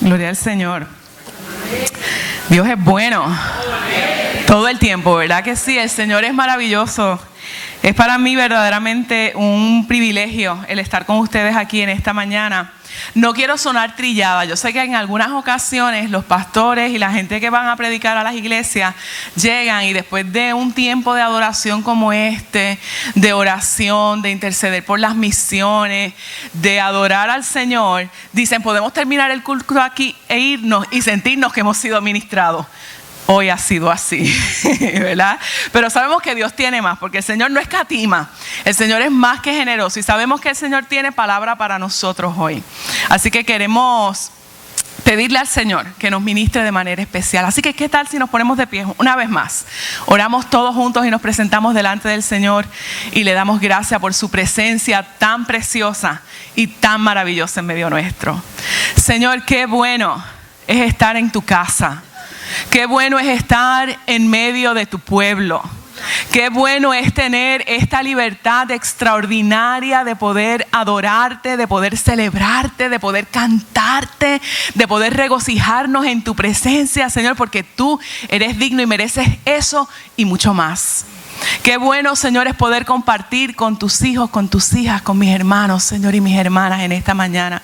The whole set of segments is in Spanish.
Gloria al Señor. Dios es bueno todo el tiempo, ¿verdad que sí? El Señor es maravilloso. Es para mí verdaderamente un privilegio el estar con ustedes aquí en esta mañana. No quiero sonar trillada. Yo sé que en algunas ocasiones los pastores y la gente que van a predicar a las iglesias llegan y después de un tiempo de adoración como este, de oración, de interceder por las misiones, de adorar al Señor, dicen, podemos terminar el culto aquí e irnos y sentirnos que hemos sido ministrados. Hoy ha sido así, ¿verdad? Pero sabemos que Dios tiene más, porque el Señor no escatima. El Señor es más que generoso y sabemos que el Señor tiene palabra para nosotros hoy. Así que queremos pedirle al Señor que nos ministre de manera especial. Así que, ¿qué tal si nos ponemos de pie una vez más? Oramos todos juntos y nos presentamos delante del Señor y le damos gracias por su presencia tan preciosa y tan maravillosa en medio nuestro. Señor, qué bueno es estar en tu casa. Qué bueno es estar en medio de tu pueblo. Qué bueno es tener esta libertad extraordinaria de poder adorarte, de poder celebrarte, de poder cantarte, de poder regocijarnos en tu presencia, Señor, porque tú eres digno y mereces eso y mucho más. Qué bueno, Señor, es poder compartir con tus hijos, con tus hijas, con mis hermanos, Señor, y mis hermanas en esta mañana.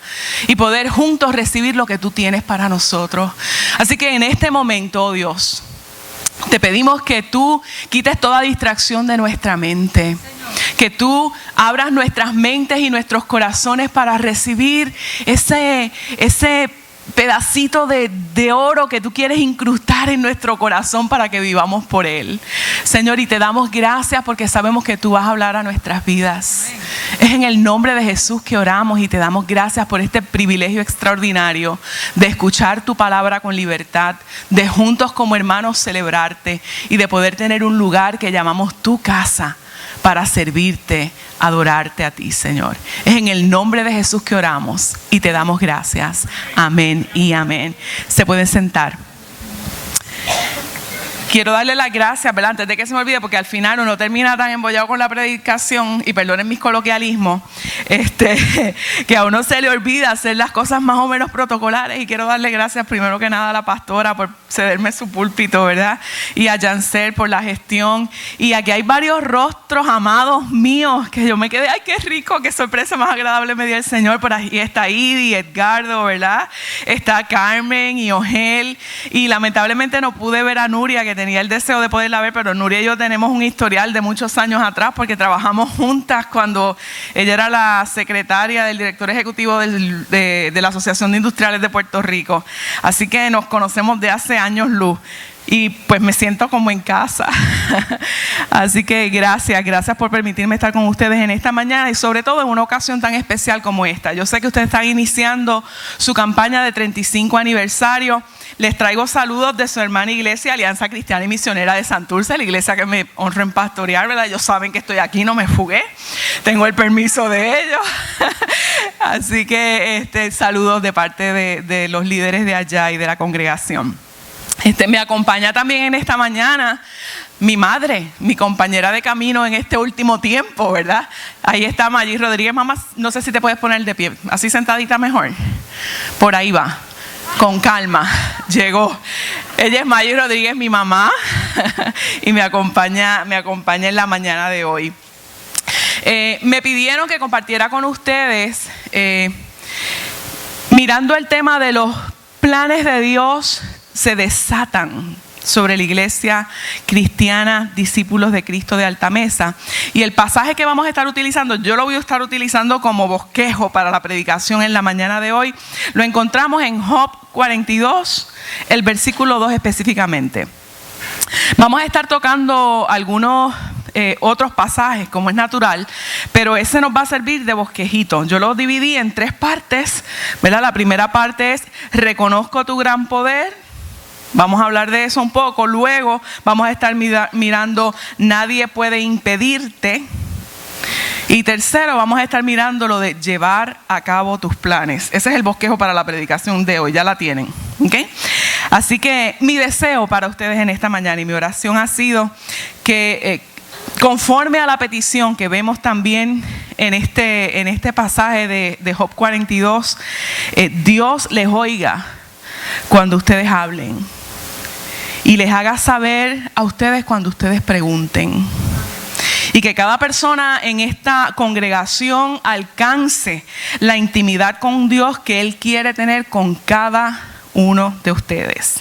Y poder juntos recibir lo que tú tienes para nosotros. Así que en este momento, oh Dios, te pedimos que tú quites toda distracción de nuestra mente. Que tú abras nuestras mentes y nuestros corazones para recibir ese pedacito de oro que tú quieres incrustar en nuestro corazón para que vivamos por él. Señor, y te damos gracias porque sabemos que tú vas a hablar a nuestras vidas. Es en el nombre de Jesús que oramos y te damos gracias por este privilegio extraordinario de escuchar tu palabra con libertad, de juntos como hermanos celebrarte y de poder tener un lugar que llamamos tu casa para servirte, adorarte a ti, Señor. Es en el nombre de Jesús que oramos y te damos gracias. Amén y amén. Se pueden sentar. Quiero darle las gracias, ¿verdad? Antes de que se me olvide, porque al final uno termina tan embollado con la predicación, y perdonen mis coloquialismos, que a uno se le olvida hacer las cosas más o menos protocolares. Y quiero darle gracias primero que nada a la pastora por cederme su púlpito, ¿verdad? Y a Yancel por la gestión. Y aquí hay varios rostros amados míos que yo me quedé, ¡ay, qué rico! ¡Qué sorpresa más agradable me dio el Señor! Por ahí está Idi, Edgardo, ¿verdad? Está Carmen y Ogel. Y lamentablemente no pude ver a Nuria, que tenía el deseo de poderla ver, pero Nuria y yo tenemos un historial de muchos años atrás porque trabajamos juntas cuando ella era la secretaria del director ejecutivo de la Asociación de Industriales de Puerto Rico. Así que nos conocemos de hace años luz. Y pues me siento como en casa. Así que gracias por permitirme estar con ustedes en esta mañana y sobre todo en una ocasión tan especial como esta. Yo sé que ustedes están iniciando su campaña de 35 aniversario. Les traigo saludos de su hermana iglesia, Alianza Cristiana y Misionera de Santurce, la iglesia que me honra en pastorear, ¿verdad? Ellos saben que estoy aquí, no me fugué. Tengo el permiso de ellos. Así que saludos de parte de los líderes de allá y de la congregación. Me acompaña también en esta mañana mi madre, mi compañera de camino en este último tiempo, ¿verdad? Ahí está Maggie Rodríguez. Mamá, no sé si te puedes poner de pie, así sentadita mejor. Por ahí va, con calma, llegó. Ella es Maggie Rodríguez, mi mamá, y me acompaña en la mañana de hoy. Me pidieron que compartiera con ustedes, mirando el tema de los planes de Dios se desatan sobre la iglesia cristiana, discípulos de Cristo de Alta Mesa. Y el pasaje que vamos a estar utilizando, yo lo voy a estar utilizando como bosquejo para la predicación en la mañana de hoy. Lo encontramos en Job 42, el versículo 2 específicamente. Vamos a estar tocando algunos otros pasajes, como es natural, pero ese nos va a servir de bosquejito. Yo lo dividí en 3 partes, ¿verdad? La primera parte es: reconozco tu gran poder. Vamos a hablar de eso un poco. Luego vamos a estar mirando nadie puede impedirte. Y tercero, vamos a estar mirando lo de llevar a cabo tus planes. Ese es el bosquejo para la predicación de hoy, ya la tienen, ¿ok? Así que mi deseo para ustedes en esta mañana y mi oración ha sido que conforme a la petición que vemos también en este pasaje de Job 42, Dios les oiga cuando ustedes hablen y les haga saber a ustedes cuando ustedes pregunten. Y que cada persona en esta congregación alcance la intimidad con Dios que Él quiere tener con cada uno de ustedes.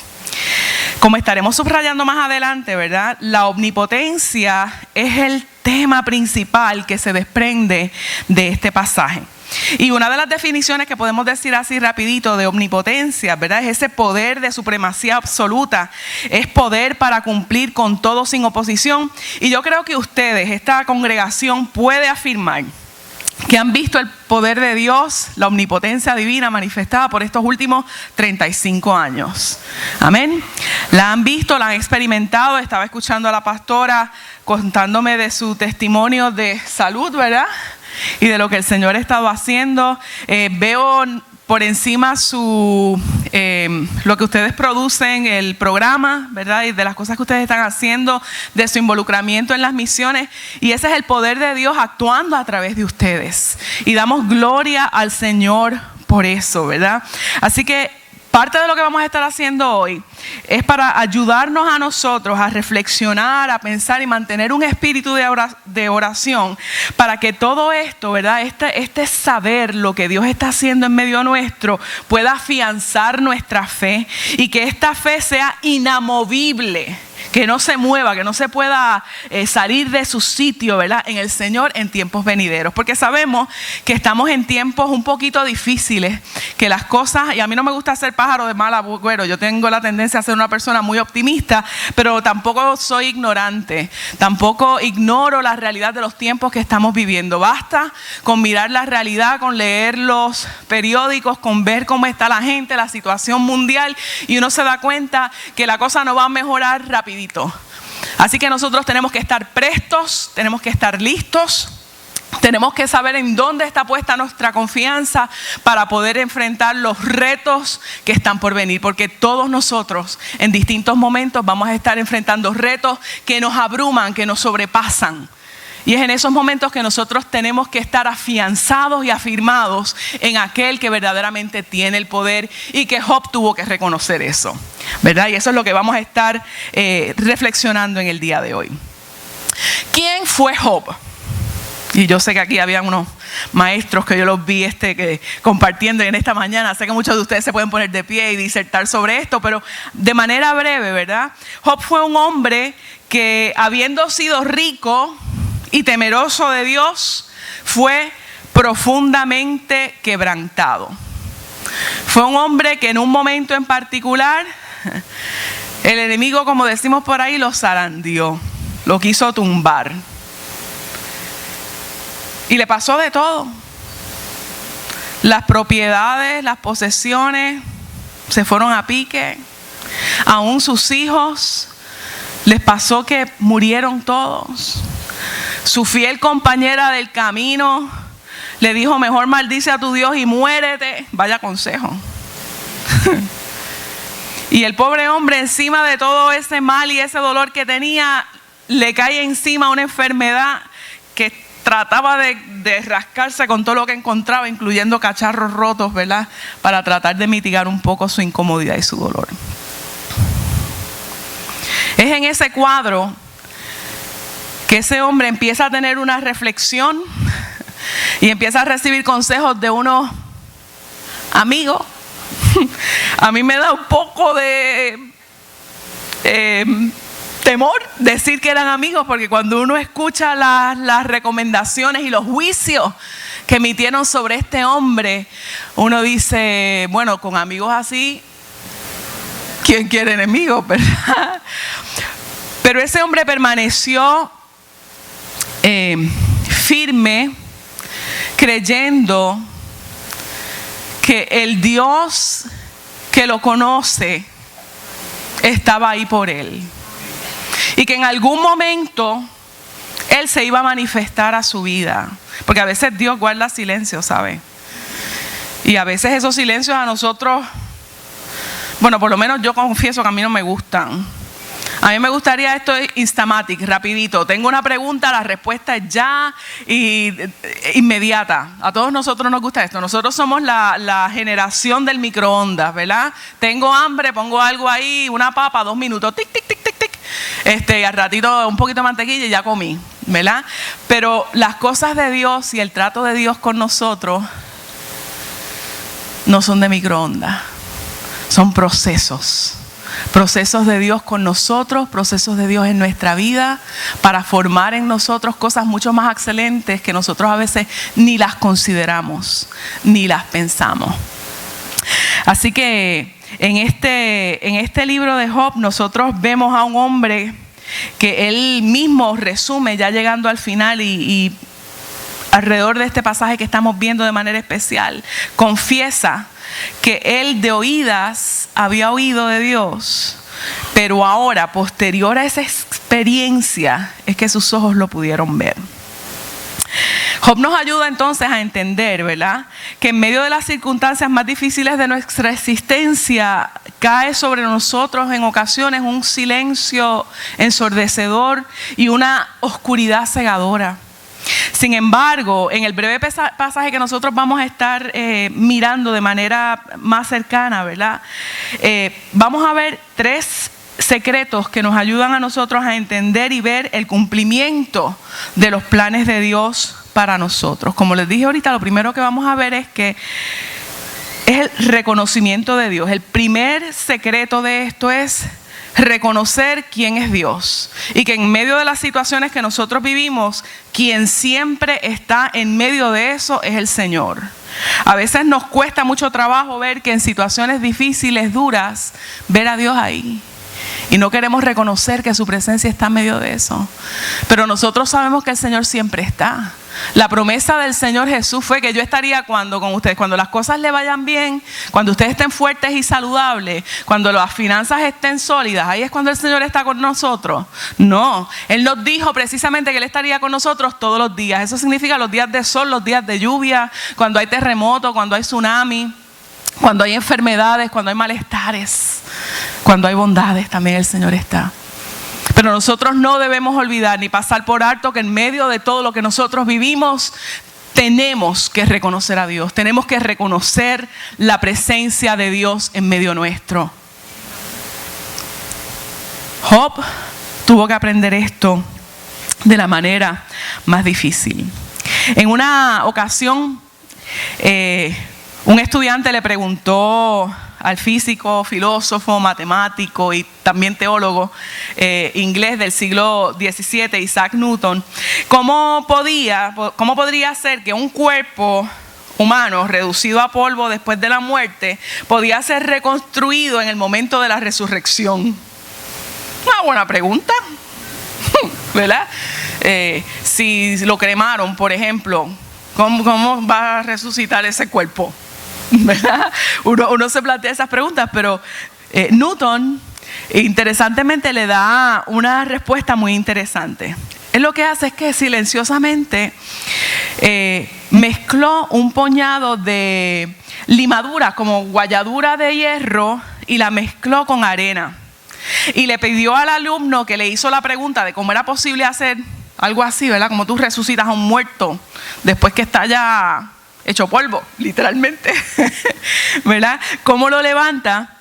Como estaremos subrayando más adelante, ¿verdad? La omnipotencia es el tema principal que se desprende de este pasaje. Y una de las definiciones que podemos decir así rapidito de omnipotencia, ¿verdad? Es ese poder de supremacía absoluta, es poder para cumplir con todo sin oposición. Y yo creo que ustedes, esta congregación, puede afirmar que han visto el poder de Dios, la omnipotencia divina manifestada por estos últimos 35 años. Amén. La han visto, la han experimentado. Estaba escuchando a la pastora contándome de su testimonio de salud, ¿verdad? Y de lo que el Señor ha estado haciendo. Veo por encima lo que ustedes producen, el programa, ¿verdad? Y de las cosas que ustedes están haciendo, de su involucramiento en las misiones. Y ese es el poder de Dios actuando a través de ustedes. Y damos gloria al Señor por eso, ¿verdad? Así que parte de lo que vamos a estar haciendo hoy es para ayudarnos a nosotros a reflexionar, a pensar y mantener un espíritu de oración para que todo esto, ¿verdad? Este saber lo que Dios está haciendo en medio nuestro pueda afianzar nuestra fe y que esta fe sea inamovible, que no se mueva, que no se pueda salir de su sitio, ¿verdad? En el Señor en tiempos venideros. Porque sabemos que estamos en tiempos un poquito difíciles, que las cosas, y a mí no me gusta ser pájaro de mal agüero, yo tengo la tendencia a ser una persona muy optimista, pero tampoco soy ignorante, tampoco ignoro la realidad de los tiempos que estamos viviendo. Basta con mirar la realidad, con leer los periódicos, con ver cómo está la gente, la situación mundial, y uno se da cuenta que la cosa no va a mejorar rapidito. Así que nosotros tenemos que estar prestos, tenemos que estar listos, tenemos que saber en dónde está puesta nuestra confianza para poder enfrentar los retos que están por venir, porque todos nosotros en distintos momentos vamos a estar enfrentando retos que nos abruman, que nos sobrepasan. Y es en esos momentos que nosotros tenemos que estar afianzados y afirmados en aquel que verdaderamente tiene el poder y que Job tuvo que reconocer eso, ¿verdad? Y eso es lo que vamos a estar reflexionando en el día de hoy. ¿Quién fue Job? Y yo sé que aquí había unos maestros que yo los vi compartiendo en esta mañana. Sé que muchos de ustedes se pueden poner de pie y disertar sobre esto, pero de manera breve, ¿verdad? Job fue un hombre que, habiendo sido rico y temeroso de Dios, fue profundamente quebrantado. Fue un hombre que en un momento en particular, el enemigo, como decimos por ahí, lo zarandeó, lo quiso tumbar. Y le pasó de todo. Las propiedades, las posesiones se fueron a pique. Aún sus hijos les pasó que murieron todos. Su fiel compañera del camino le dijo: mejor maldice a tu Dios y muérete. Vaya consejo. Y el pobre hombre, encima de todo ese mal y ese dolor que tenía, le cae encima una enfermedad que trataba de rascarse con todo lo que encontraba, incluyendo cacharros rotos, ¿verdad? Para tratar de mitigar un poco su incomodidad y su dolor. Es en ese cuadro que ese hombre empieza a tener una reflexión y empieza a recibir consejos de unos amigos. A mí me da un poco de temor decir que eran amigos, porque cuando uno escucha las recomendaciones y los juicios que emitieron sobre este hombre, uno dice, bueno, con amigos así, ¿quién quiere enemigos, verdad? Pero ese hombre permaneció firme, creyendo que el Dios que lo conoce estaba ahí por él. Y que en algún momento Él se iba a manifestar a su vida. Porque a veces Dios guarda silencio, ¿sabe? Y a veces esos silencios a nosotros, bueno, por lo menos yo confieso que a mí no me gustan. A mí me gustaría esto instamatic, rapidito. Tengo una pregunta, la respuesta es ya y inmediata. A todos nosotros nos gusta esto. Nosotros somos la generación del microondas, ¿verdad? Tengo hambre, pongo algo ahí, una papa, 2 minutos, tic, tic, tic, tic, tic. Al ratito un poquito de mantequilla y ya comí, ¿verdad? Pero las cosas de Dios y el trato de Dios con nosotros no son de microondas, son procesos. Procesos de Dios con nosotros, procesos de Dios en nuestra vida para formar en nosotros cosas mucho más excelentes que nosotros a veces ni las consideramos, ni las pensamos. Así que en este libro de Job nosotros vemos a un hombre que él mismo resume ya llegando al final y alrededor de este pasaje que estamos viendo de manera especial, confiesa que él de oídas había oído de Dios, pero ahora, posterior a esa experiencia, es que sus ojos lo pudieron ver. Job nos ayuda entonces a entender, ¿verdad?, que en medio de las circunstancias más difíciles de nuestra existencia, cae sobre nosotros en ocasiones un silencio ensordecedor y una oscuridad cegadora. Sin embargo, en el breve pasaje que nosotros vamos a estar mirando de manera más cercana, ¿verdad?, vamos a ver 3 secretos que nos ayudan a nosotros a entender y ver el cumplimiento de los planes de Dios para nosotros. Como les dije ahorita, lo primero que vamos a ver es que es el reconocimiento de Dios. El primer secreto de esto es reconocer quién es Dios y que en medio de las situaciones que nosotros vivimos, quien siempre está en medio de eso es el Señor. A veces nos cuesta mucho trabajo ver que en situaciones difíciles, duras, ver a Dios ahí. Y no queremos reconocer que su presencia está en medio de eso. Pero nosotros sabemos que el Señor siempre está. La promesa del Señor Jesús fue que yo estaría con ustedes, cuando las cosas le vayan bien, cuando ustedes estén fuertes y saludables, cuando las finanzas estén sólidas, ahí es cuando el Señor está con nosotros. No, Él nos dijo precisamente que Él estaría con nosotros todos los días. Eso significa los días de sol, los días de lluvia, cuando hay terremoto, cuando hay tsunami, cuando hay enfermedades, cuando hay malestares, cuando hay bondades, también el Señor está. Pero nosotros no debemos olvidar ni pasar por alto que en medio de todo lo que nosotros vivimos, tenemos que reconocer a Dios. Tenemos que reconocer la presencia de Dios en medio nuestro. Job tuvo que aprender esto de la manera más difícil. En una ocasión, un estudiante le preguntó al físico, filósofo, matemático y también teólogo inglés del siglo XVII, Isaac Newton, ¿cómo podría ser que un cuerpo humano reducido a polvo después de la muerte podía ser reconstruido en el momento de la resurrección? Una buena pregunta, ¿verdad? Si lo cremaron, por ejemplo, ¿cómo va a resucitar ese cuerpo? ¿Verdad? Uno se plantea esas preguntas, pero Newton interesantemente le da una respuesta muy interesante. Él lo que hace es que silenciosamente mezcló un puñado de limadura como gualladura de hierro y la mezcló con arena. Y le pidió al alumno que le hizo la pregunta de cómo era posible hacer algo así, ¿verdad? Como tú resucitas a un muerto después que está ya hecho polvo, literalmente, ¿verdad? ¿Cómo lo levanta?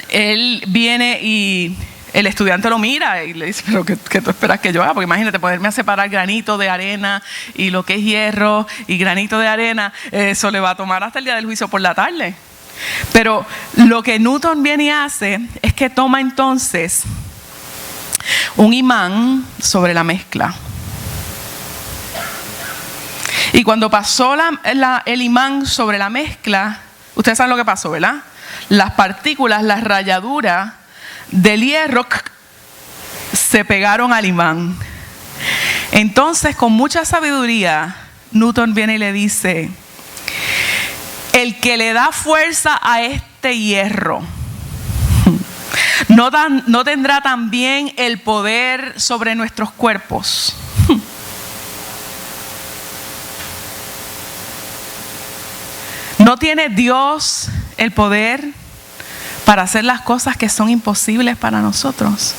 Él viene y el estudiante lo mira y le dice, pero ¿qué tú esperas que yo haga? Porque imagínate ponerme a separar granito de arena y lo que es hierro y granito de arena, eso le va a tomar hasta el día del juicio por la tarde. Pero lo que Newton viene y hace es que toma entonces un imán sobre la mezcla. Y cuando pasó el imán sobre la mezcla, ustedes saben lo que pasó, ¿verdad? Las partículas, las rayaduras del hierro se pegaron al imán. Entonces, con mucha sabiduría, Newton viene y le dice: el que le da fuerza a este hierro, ¿no tendrá también el poder sobre nuestros cuerpos? ¿No tiene Dios el poder para hacer las cosas que son imposibles para nosotros?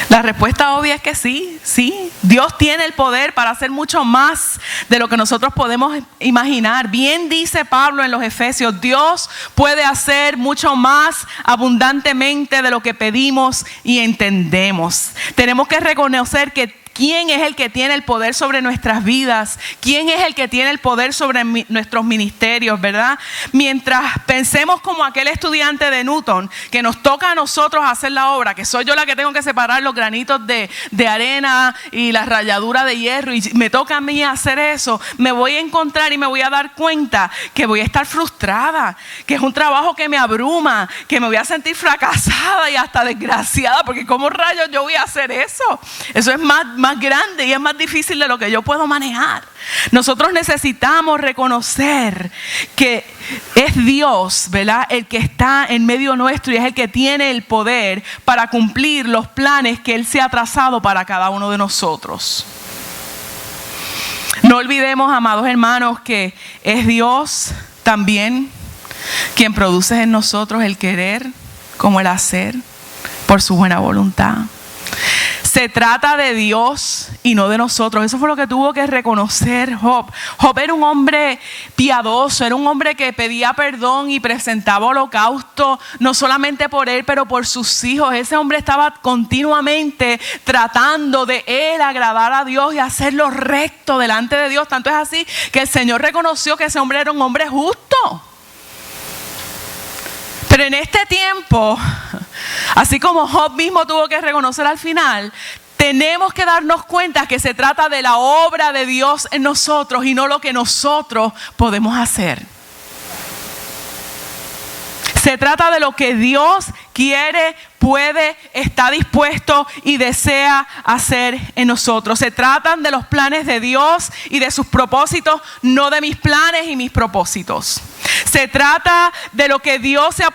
La respuesta obvia es que sí, sí. Dios tiene el poder para hacer mucho más de lo que nosotros podemos imaginar. Bien dice Pablo en los Efesios, Dios puede hacer mucho más abundantemente de lo que pedimos y entendemos. Tenemos que reconocer que ¿quién es el que tiene el poder sobre nuestras vidas? ¿Quién es el que tiene el poder sobre nuestros ministerios, verdad? Mientras pensemos como aquel estudiante de Newton, que nos toca a nosotros hacer la obra, que soy yo la que tengo que separar los granitos de arena y la ralladura de hierro, y me toca a mí hacer eso, me voy a encontrar y me voy a dar cuenta que voy a estar frustrada, que es un trabajo que me abruma, que me voy a sentir fracasada y hasta desgraciada, porque ¿cómo rayos yo voy a hacer eso? Eso es más grande y es más difícil de lo que yo puedo manejar. Nosotros necesitamos reconocer que es Dios, ¿verdad?, el que está en medio nuestro y es el que tiene el poder para cumplir los planes que Él se ha trazado para cada uno de nosotros. No olvidemos, amados hermanos, que es Dios también quien produce en nosotros el querer como el hacer por su buena voluntad. Se trata de Dios y no de nosotros. Eso fue lo que tuvo que reconocer Job. Job era un hombre piadoso, era un hombre que pedía perdón y presentaba holocausto, no solamente por él, pero por sus hijos. Ese hombre estaba continuamente tratando de él agradar a Dios y hacerlo recto delante de Dios. Tanto es así que el Señor reconoció que ese hombre era un hombre justo. Pero en este tiempo, así como Job mismo tuvo que reconocer al final, tenemos que darnos cuenta que se trata de la obra de Dios en nosotros y no lo que nosotros podemos hacer. Se trata de lo que Dios quiere, puede, está dispuesto y desea hacer en nosotros. Se tratan de los planes de Dios y de sus propósitos, no de mis planes y mis propósitos. Se trata de lo que Dios se ha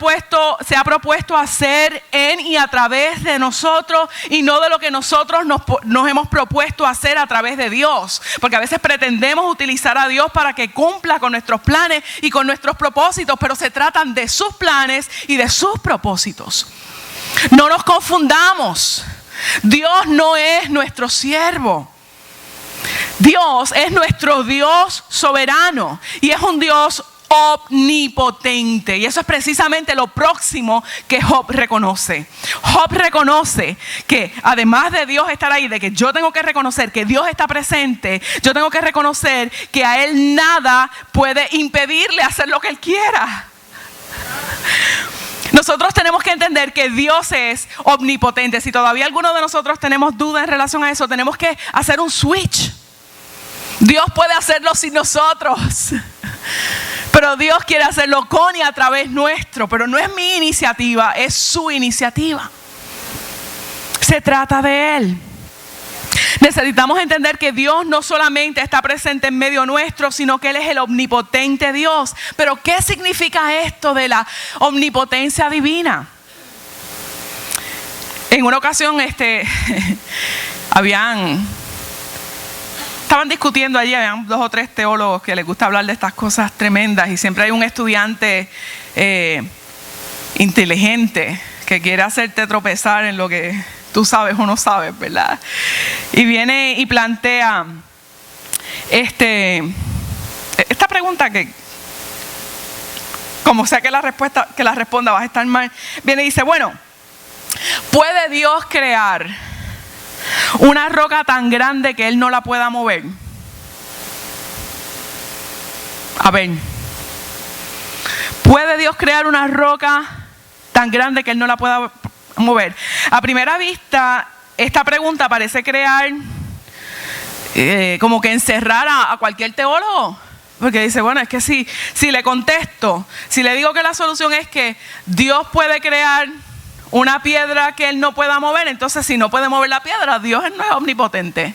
propuesto hacer en y a través de nosotros y no de lo que nosotros nos hemos propuesto hacer a través de Dios. Porque a veces pretendemos utilizar a Dios para que cumpla con nuestros planes y con nuestros propósitos, pero se tratan de sus planes y de sus propósitos. No nos confundamos. Dios no es nuestro siervo. Dios es nuestro Dios soberano y es un Dios omnipotente. Y eso es precisamente lo próximo que Job reconoce. Job reconoce que además de Dios estar ahí, de que yo tengo que reconocer que Dios está presente, yo tengo que reconocer que a Él nada puede impedirle hacer lo que Él quiera. Nosotros tenemos que entender que Dios es omnipotente. Si todavía alguno de nosotros tenemos dudas en relación a eso, tenemos que hacer un switch. Dios puede hacerlo sin nosotros, pero Dios quiere hacerlo con y a través nuestro. Pero no es mi iniciativa, es su iniciativa. Se trata de Él. Necesitamos entender que Dios no solamente está presente en medio nuestro, sino que Él es el omnipotente Dios. Pero ¿qué significa esto de la omnipotencia divina? En una ocasión estaban discutiendo allí, habían 2 o 3 teólogos que les gusta hablar de estas cosas tremendas y siempre hay un estudiante inteligente que quiere hacerte tropezar en lo que tú sabes o no sabes, ¿verdad? Y viene y plantea esta pregunta que, como sea que la responda vas a estar mal. Viene y dice, bueno, ¿puede Dios crear una roca tan grande que Él no la pueda mover? A ver, ¿puede Dios crear una roca tan grande que Él no la pueda mover? A primera vista, esta pregunta parece crear como que encerrar a cualquier teólogo. Porque dice, bueno, es que si le contesto, si le digo que la solución es que Dios puede crear una piedra que Él no pueda mover, entonces si no puede mover la piedra, Dios no es omnipotente.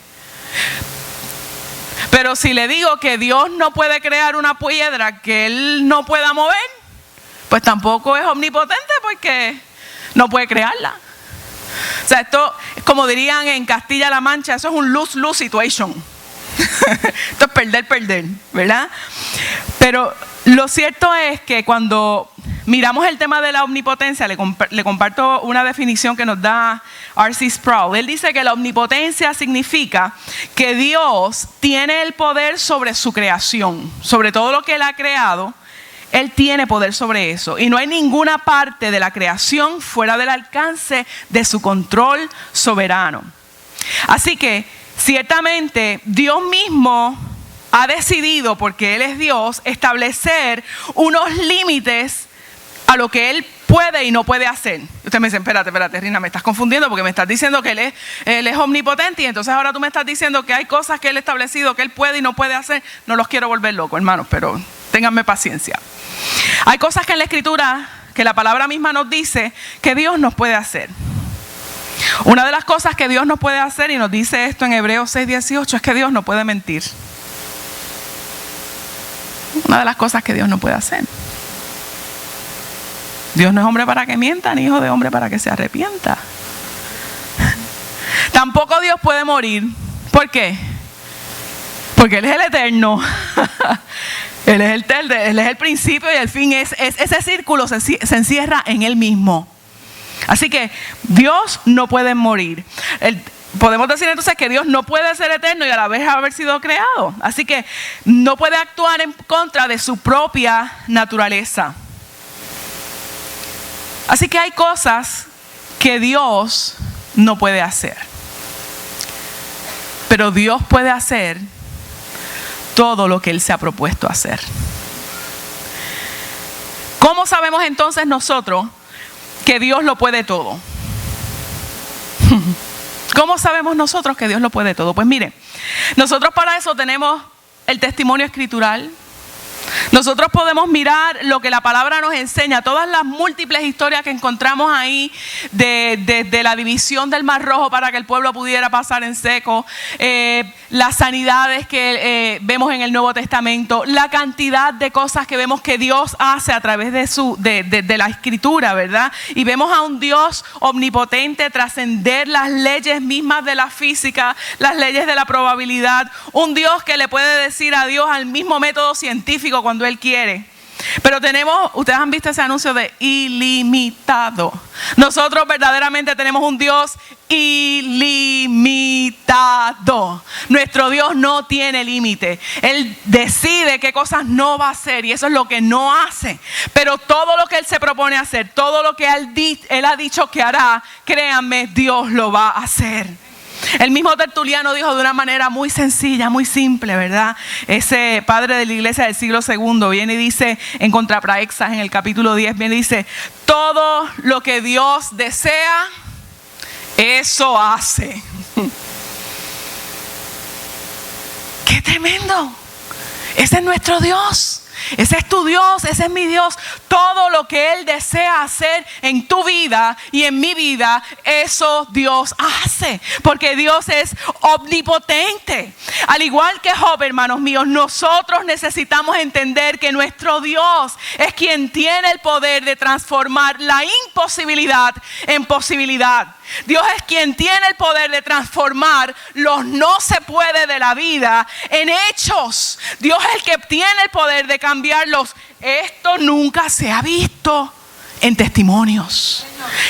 Pero si le digo que Dios no puede crear una piedra que Él no pueda mover, pues tampoco es omnipotente porque no puede crearla. O sea, esto, como dirían en Castilla-La Mancha, eso es un lose-lose situation. Esto es perder, ¿verdad? Pero lo cierto es que cuando miramos el tema de la omnipotencia, le comparto una definición que nos da R.C. Sproul. Él dice que la omnipotencia significa que Dios tiene el poder sobre su creación, sobre todo lo que Él ha creado. Él tiene poder sobre eso y no hay ninguna parte de la creación fuera del alcance de su control soberano. Así que ciertamente Dios mismo ha decidido, porque Él es Dios, establecer unos límites a lo que Él puede y no puede hacer. Usted me dice, espérate, Rina, me estás confundiendo porque me estás diciendo que Él es omnipotente y entonces ahora tú me estás diciendo que hay cosas que Él ha establecido que Él puede y no puede hacer. No los quiero volver locos, hermanos, pero ténganme paciencia. Hay cosas que en la Escritura, que la palabra misma nos dice que Dios nos puede hacer. Una de las cosas que Dios nos puede hacer, y nos dice esto en Hebreos 6:18, es que Dios no puede mentir. Una de las cosas que Dios no puede hacer. Dios no es hombre para que mienta, ni hijo de hombre para que se arrepienta. Tampoco Dios puede morir. ¿Por qué? Porque Él es el eterno. Él es el principio y el fin. Ese círculo se encierra en Él mismo. Así que Dios no puede morir. Podemos decir entonces que Dios no puede ser eterno y a la vez haber sido creado. Así que no puede actuar en contra de su propia naturaleza. Así que hay cosas que Dios no puede hacer. Pero Dios puede hacer todo lo que Él se ha propuesto hacer. ¿Cómo sabemos entonces nosotros que Dios lo puede todo? ¿Cómo sabemos nosotros que Dios lo puede todo? Pues mire, nosotros para eso tenemos el testimonio escritural. Nosotros podemos mirar lo que la palabra nos enseña, todas las múltiples historias que encontramos ahí de la división del Mar Rojo para que el pueblo pudiera pasar en seco, las sanidades que vemos en el Nuevo Testamento, la cantidad de cosas que vemos que Dios hace a través de la Escritura, ¿verdad? Y vemos a un Dios omnipotente trascender las leyes mismas de la física, las leyes de la probabilidad, un Dios que le puede decir adiós al mismo método científico cuando Él quiere. Pero ustedes han visto ese anuncio de ilimitado. Nosotros verdaderamente tenemos un Dios ilimitado. Nuestro Dios no tiene límite. Él decide qué cosas no va a hacer y eso es lo que no hace. Pero todo lo que Él se propone hacer, todo lo que Él ha dicho que hará, créanme, Dios lo va a hacer. El mismo Tertuliano dijo de una manera muy sencilla, muy simple, ¿verdad? Ese padre de la iglesia del siglo II viene y dice en Contra Praexas, en el capítulo 10, viene y dice: todo lo que Dios desea, eso hace. ¡Qué tremendo! Ese es nuestro Dios. Ese es tu Dios, ese es mi Dios. Todo lo que Él desea hacer en tu vida y en mi vida, eso Dios hace. Porque Dios es omnipotente. Al igual que Job, hermanos míos, nosotros necesitamos entender que nuestro Dios es quien tiene el poder de transformar la imposibilidad en posibilidad. Dios es quien tiene el poder de transformar los no se puede de la vida en hechos. Dios es el que tiene el poder de cambiarlos. Esto nunca se ha visto en testimonios.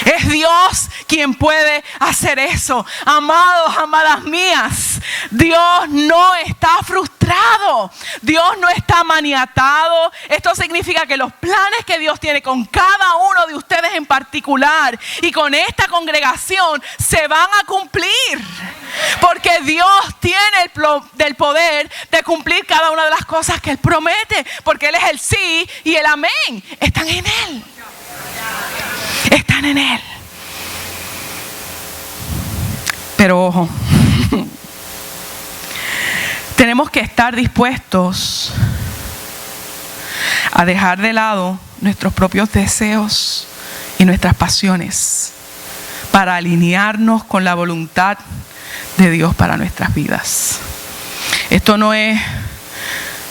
Es Dios quien puede hacer eso. Amados, amadas mías, Dios no está frustrado. Dios no está maniatado. Esto significa que los planes que Dios tiene con cada uno de ustedes en particular y con esta congregación se van a cumplir. Porque Dios tiene el poder de cumplir cada una de las cosas que Él promete. Porque Él es el sí y el amén. Están en Él. Están en Él. Pero ojo, tenemos que estar dispuestos a dejar de lado nuestros propios deseos y nuestras pasiones para alinearnos con la voluntad de Dios para nuestras vidas. Esto no es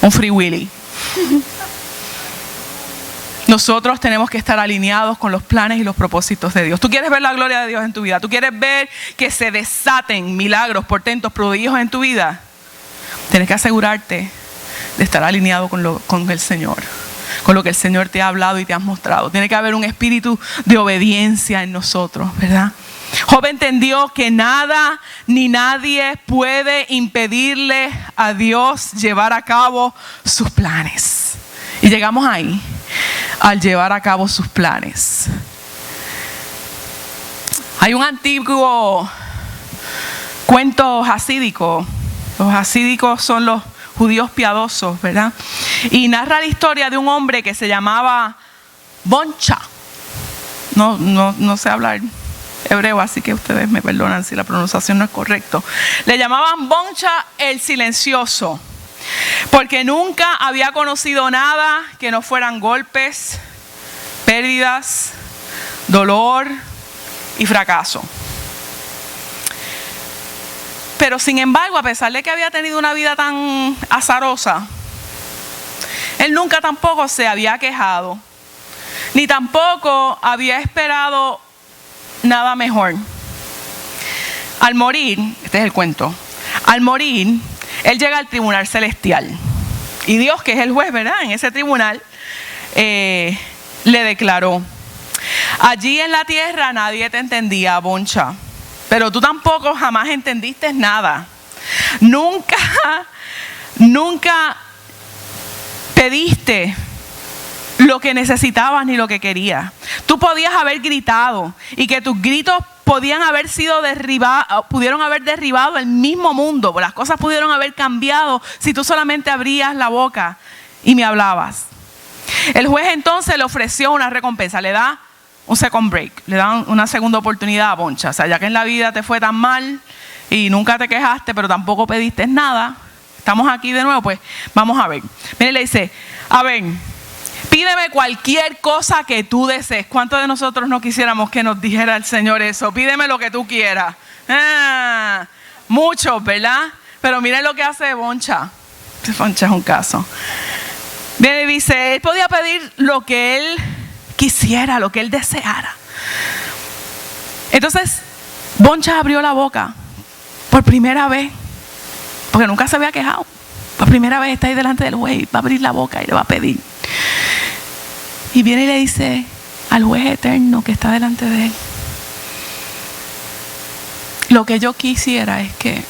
un free willy. Nosotros tenemos que estar alineados con los planes y los propósitos de Dios. ¿Tú quieres ver la gloria de Dios en tu vida? ¿Tú quieres ver que se desaten milagros, portentos, prodigios en tu vida? Tienes que asegurarte de estar alineado con el Señor. con lo que el Señor te ha hablado y te ha mostrado. Tiene que haber un espíritu de obediencia en nosotros, ¿verdad? Job entendió que nada ni nadie puede impedirle a Dios llevar a cabo sus planes. Y llegamos ahí, al llevar a cabo sus planes. Hay un antiguo cuento hasídico. Los hasídicos son los judíos piadosos, ¿verdad? Y narra la historia de un hombre que se llamaba Boncha. No sé hablar hebreo, así que ustedes me perdonan si la pronunciación no es correcta. Le llamaban Boncha el silencioso, porque nunca había conocido nada que no fueran golpes, pérdidas, dolor y fracaso. Pero sin embargo, a pesar de que había tenido una vida tan azarosa, él nunca tampoco se había quejado, ni tampoco había esperado nada mejor. Al morir, este es el cuento, al morir, él llega al tribunal celestial. Y Dios, que es el juez, ¿verdad? En ese tribunal, le declaró: allí en la tierra nadie te entendía, Boncha, pero tú tampoco jamás entendiste nada. Nunca pediste lo que necesitabas ni lo que querías. Tú podías haber gritado y que tus gritos pudieron haber derribado el mismo mundo. Las cosas pudieron haber cambiado si tú solamente abrías la boca y me hablabas. El juez entonces le ofreció una recompensa, le da un second break, le dan una segunda oportunidad a Boncha. O sea, ya que en la vida te fue tan mal y nunca te quejaste, pero tampoco pediste nada, estamos aquí de nuevo, pues vamos a ver. Mire, le dice: a ver, pídeme cualquier cosa que tú desees. ¿Cuántos de nosotros no quisiéramos que nos dijera el Señor eso? Pídeme lo que tú quieras. Muchos, ¿verdad? Pero miren lo que hace Boncha. Boncha es un caso. Viene y dice, él podía pedir lo que él quisiera, lo que él deseara. Entonces, Boncha abrió la boca por primera vez, porque nunca se había quejado. Por primera vez está ahí delante del juez, va a abrir la boca y le va a pedir. Y viene y le dice al juez eterno que está delante de él: lo que yo quisiera es que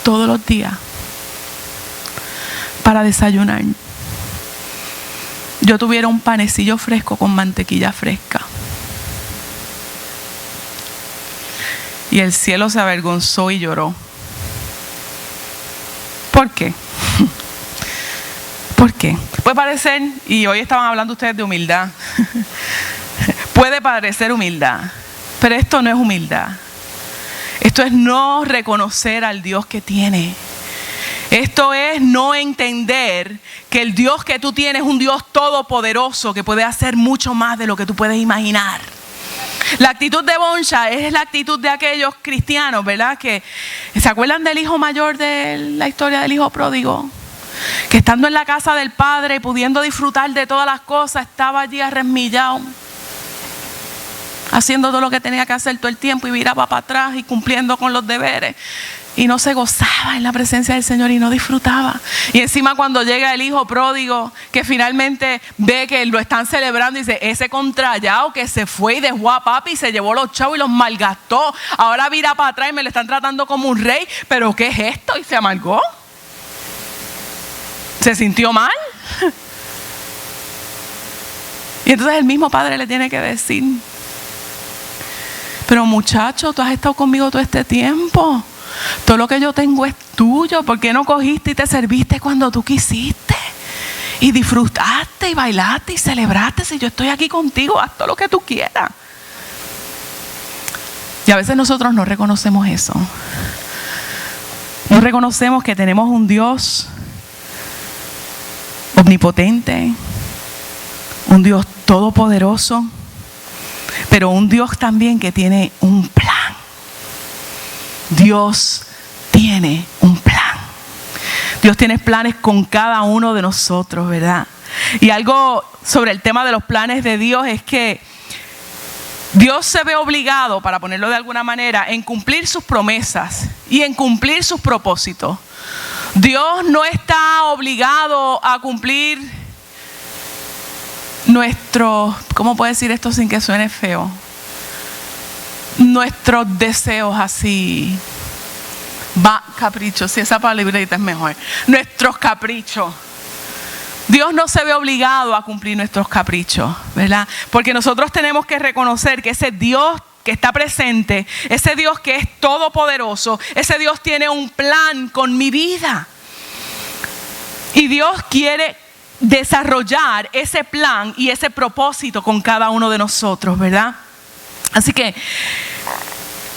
todos los días, para desayunar, yo tuviera un panecillo fresco con mantequilla fresca. Y el cielo se avergonzó y lloró. ¿Por qué? ¿Por qué? Puede parecer, y hoy estaban hablando ustedes de humildad, puede parecer humildad, pero esto no es humildad. Esto es no reconocer al Dios que tiene. Esto es no entender que el Dios que tú tienes es un Dios todopoderoso que puede hacer mucho más de lo que tú puedes imaginar. La actitud de Boncha es la actitud de aquellos cristianos, ¿verdad? Que ¿se acuerdan del hijo mayor de la historia del hijo pródigo? Que estando en la casa del padre y pudiendo disfrutar de todas las cosas, estaba allí arremillado, haciendo todo lo que tenía que hacer todo el tiempo y miraba para atrás y cumpliendo con los deberes. Y no se gozaba en la presencia del Señor y no disfrutaba. Y encima cuando llega el hijo pródigo, que finalmente ve que lo están celebrando, y dice, ese contrallado que se fue y dejó a papi y se llevó los chavos y los malgastó, ahora mira para atrás y me lo están tratando como un rey. ¿Pero qué es esto? Y se amargó. Se sintió mal. Y entonces el mismo padre le tiene que decir, pero muchacho, tú has estado conmigo todo este tiempo. Todo lo que yo tengo es tuyo. ¿Por qué no cogiste y te serviste cuando tú quisiste? Y disfrutaste y bailaste y celebraste. Si yo estoy aquí contigo, haz todo lo que tú quieras. Y a veces nosotros no reconocemos eso. No reconocemos que tenemos un Dios omnipotente, un Dios todopoderoso, pero un Dios también que tiene un plan. Dios tiene un plan. Dios tiene planes con cada uno de nosotros, ¿verdad? Y algo sobre el tema de los planes de Dios es que Dios se ve obligado, para ponerlo de alguna manera, en cumplir sus promesas y en cumplir sus propósitos. Dios no está obligado a cumplir ¿cómo puedo decir esto sin que suene feo? Nuestros deseos así, caprichos, si esa palabrita es mejor, nuestros caprichos. Dios no se ve obligado a cumplir nuestros caprichos, ¿verdad? Porque nosotros tenemos que reconocer que ese Dios que está presente, ese Dios que es todopoderoso, ese Dios tiene un plan con mi vida. Y Dios quiere desarrollar ese plan y ese propósito con cada uno de nosotros, ¿verdad? Así que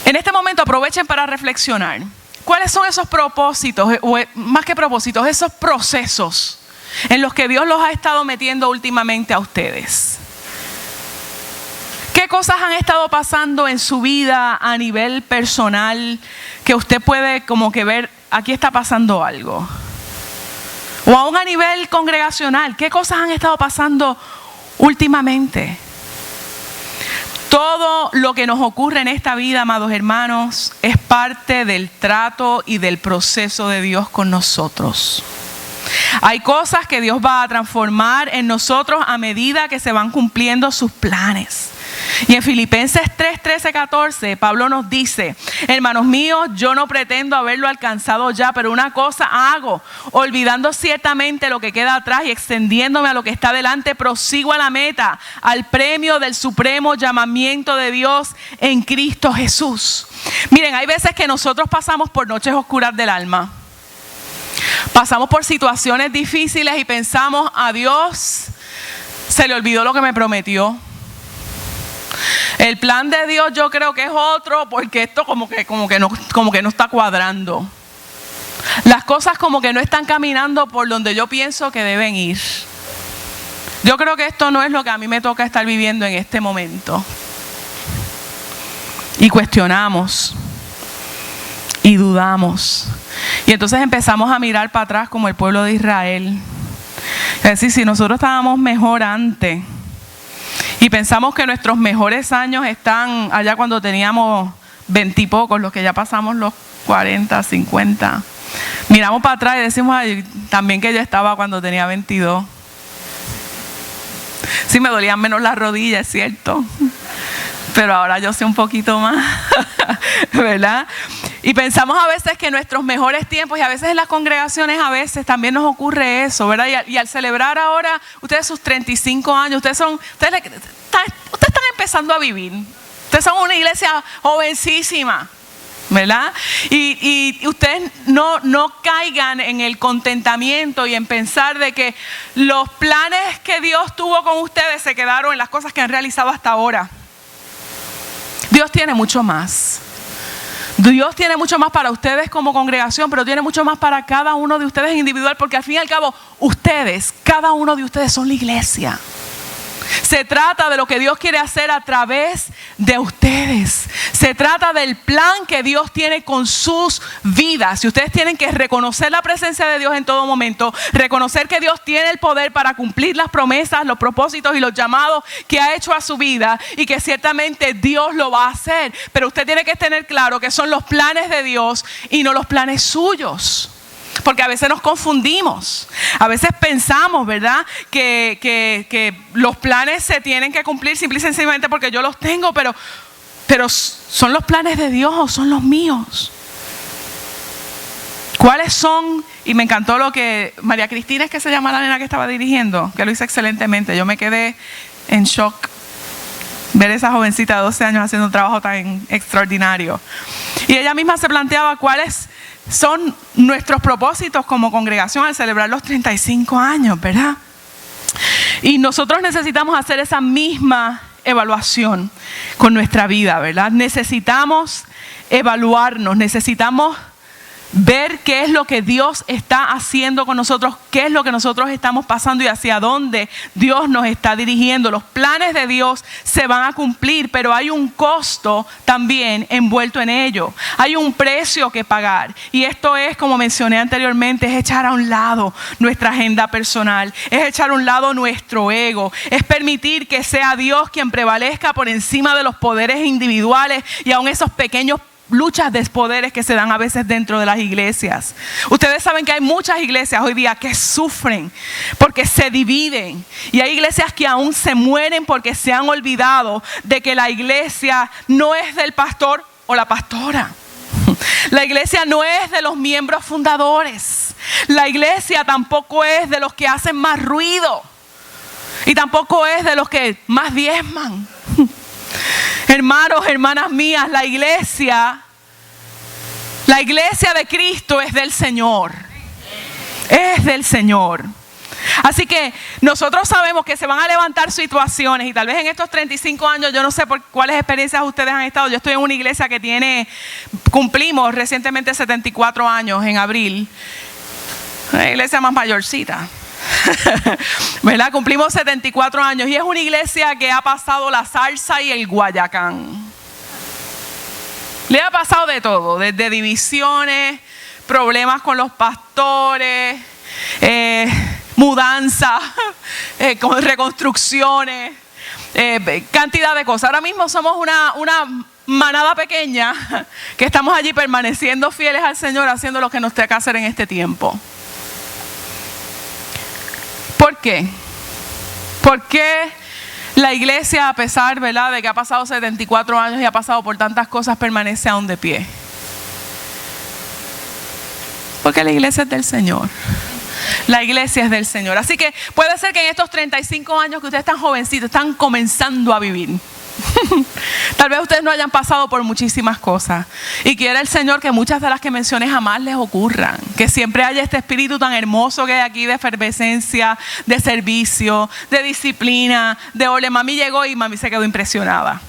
en este momento aprovechen para reflexionar. ¿Cuáles son esos propósitos, o más que propósitos, esos procesos en los que Dios los ha estado metiendo últimamente a ustedes? ¿Qué cosas han estado pasando en su vida a nivel personal que usted puede como que ver, aquí está pasando algo? O aún a nivel congregacional, ¿qué cosas han estado pasando últimamente? Todo lo que nos ocurre en esta vida, amados hermanos, es parte del trato y del proceso de Dios con nosotros. Hay cosas que Dios va a transformar en nosotros a medida que se van cumpliendo sus planes. Y en Filipenses 3, 13, 14, Pablo nos dice: hermanos míos, yo no pretendo haberlo alcanzado ya, pero una cosa hago, olvidando ciertamente lo que queda atrás y extendiéndome a lo que está delante, prosigo a la meta, al premio del supremo llamamiento de Dios en Cristo Jesús. Miren, hay veces que nosotros pasamos por noches oscuras del alma. Pasamos por situaciones difíciles y pensamos: a Dios se le olvidó lo que me prometió. El plan de Dios yo creo que es otro, porque esto como que no está cuadrando. Las cosas como que no están caminando por donde yo pienso que deben ir. Yo creo que esto no es lo que a mí me toca estar viviendo en este momento. Y cuestionamos y dudamos. Y entonces empezamos a mirar para atrás como el pueblo de Israel. Es decir, si nosotros estábamos mejor antes y pensamos que nuestros mejores años están allá cuando teníamos 20 y pocos, los que ya pasamos los 40, 50. Miramos para atrás y decimos: ay, también que yo estaba cuando tenía 22. Sí, me dolían menos las rodillas, es cierto. Pero ahora yo sé un poquito más, ¿verdad? Y pensamos a veces que nuestros mejores tiempos, y a veces en las congregaciones a veces también nos ocurre eso, ¿verdad? Y al celebrar ahora ustedes sus 35 años, ustedes están empezando a vivir. Ustedes son una iglesia jovencísima, ¿verdad? Y ustedes no caigan en el contentamiento y en pensar de que los planes que Dios tuvo con ustedes se quedaron en las cosas que han realizado hasta ahora. Dios tiene mucho más. Dios tiene mucho más para ustedes como congregación, pero tiene mucho más para cada uno de ustedes individual, porque al fin y al cabo, cada uno de ustedes son la iglesia. Se trata de lo que Dios quiere hacer a través de ustedes. Se trata del plan que Dios tiene con sus vidas. Y ustedes tienen que reconocer la presencia de Dios en todo momento. Reconocer que Dios tiene el poder para cumplir las promesas, los propósitos y los llamados que ha hecho a su vida. Y que ciertamente Dios lo va a hacer. Pero usted tiene que tener claro que son los planes de Dios y no los planes suyos. Porque a veces nos confundimos, a veces pensamos, ¿verdad? Que los planes se tienen que cumplir simple y sencillamente porque yo los tengo, pero ¿son los planes de Dios o son los míos? ¿Cuáles son? Y me encantó lo que María Cristina, es que se llama la nena que estaba dirigiendo, que lo hizo excelentemente. Yo me quedé en shock ver esa jovencita de 12 años haciendo un trabajo tan extraordinario. Y ella misma se planteaba cuáles son nuestros propósitos como congregación al celebrar los 35 años, ¿verdad? Y nosotros necesitamos hacer esa misma evaluación con nuestra vida, ¿verdad? Necesitamos evaluarnos, necesitamos ver qué es lo que Dios está haciendo con nosotros, qué es lo que nosotros estamos pasando y hacia dónde Dios nos está dirigiendo. Los planes de Dios se van a cumplir, pero hay un costo también envuelto en ello. Hay un precio que pagar. Y esto es, como mencioné anteriormente, es echar a un lado nuestra agenda personal, es echar a un lado nuestro ego, es permitir que sea Dios quien prevalezca por encima de los poderes individuales y aun esos pequeños luchas de poderes que se dan a veces dentro de las iglesias. Ustedes saben que hay muchas iglesias hoy día que sufren porque se dividen. Y hay iglesias que aún se mueren porque se han olvidado de que la iglesia no es del pastor o la pastora. La iglesia no es de los miembros fundadores. La iglesia tampoco es de los que hacen más ruido. Y tampoco es de los que más diezman. Hermanos, hermanas mías, la iglesia de Cristo es del Señor. Es del Señor. Así que nosotros sabemos que se van a levantar situaciones y tal vez en estos 35 años, yo no sé por cuáles experiencias ustedes han estado. Yo estoy en una iglesia que cumplimos recientemente 74 años en abril. Una iglesia más mayorcita. ¿Verdad? Cumplimos 74 años y es una iglesia que ha pasado la salsa y el guayacán. Le ha pasado de todo, desde divisiones, problemas con los pastores, mudanza, con reconstrucciones, cantidad de cosas. Ahora mismo somos una manada pequeña que estamos allí permaneciendo fieles al Señor, haciendo lo que nos toca hacer en este tiempo. ¿Por qué? ¿Por qué la iglesia, a pesar, ¿verdad?, de que ha pasado 74 años y ha pasado por tantas cosas, permanece aún de pie? Porque la iglesia es del Señor. La iglesia es del Señor. Así que puede ser que en estos 35 años que ustedes están jovencitos, están comenzando a vivir. Tal vez ustedes no hayan pasado por muchísimas cosas y quiere el Señor que muchas de las que mencioné jamás les ocurran, que siempre haya este espíritu tan hermoso que hay aquí de efervescencia, de servicio, de disciplina, de ole, mami llegó y mami se quedó impresionada.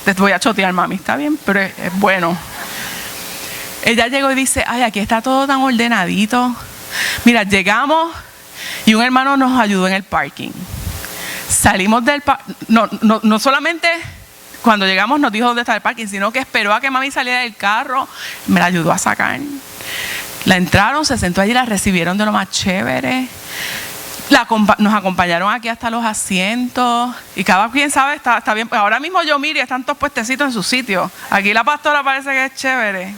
Les voy a chotear, mami, está bien, pero es bueno. Ella llegó y dice, ay, aquí está todo tan ordenadito. Mira, llegamos y un hermano nos ayudó en el parking. Salimos del parking, no solamente cuando llegamos nos dijo dónde está el parking, sino que esperó a que mami saliera del carro, me la ayudó a sacar. La entraron, se sentó allí, la recibieron de lo más chévere. Nos acompañaron aquí hasta los asientos y cada quien sabe, está bien. Ahora mismo yo miro y están todos puestecitos en su sitio. Aquí la pastora parece que es chévere.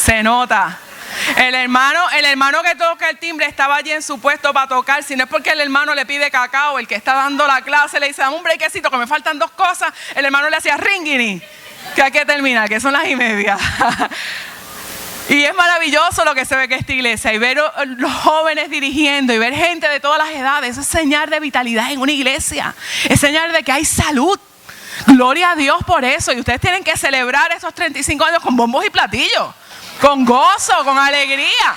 Se nota. El hermano que toca el timbre estaba allí en su puesto para tocar. Si no es porque el hermano le pide cacao, el que está dando la clase le dice, dame un brequecito que me faltan 2 cosas. El hermano le hacía ringini, que hay que terminar, que son las 1:30. Y es maravilloso lo que se ve que esta iglesia. Y ver los jóvenes dirigiendo y ver gente de todas las edades. Eso es señal de vitalidad en una iglesia. Es señal de que hay salud. Gloria a Dios por eso. Y ustedes tienen que celebrar esos 35 años con bombos y platillos. Con gozo, con alegría.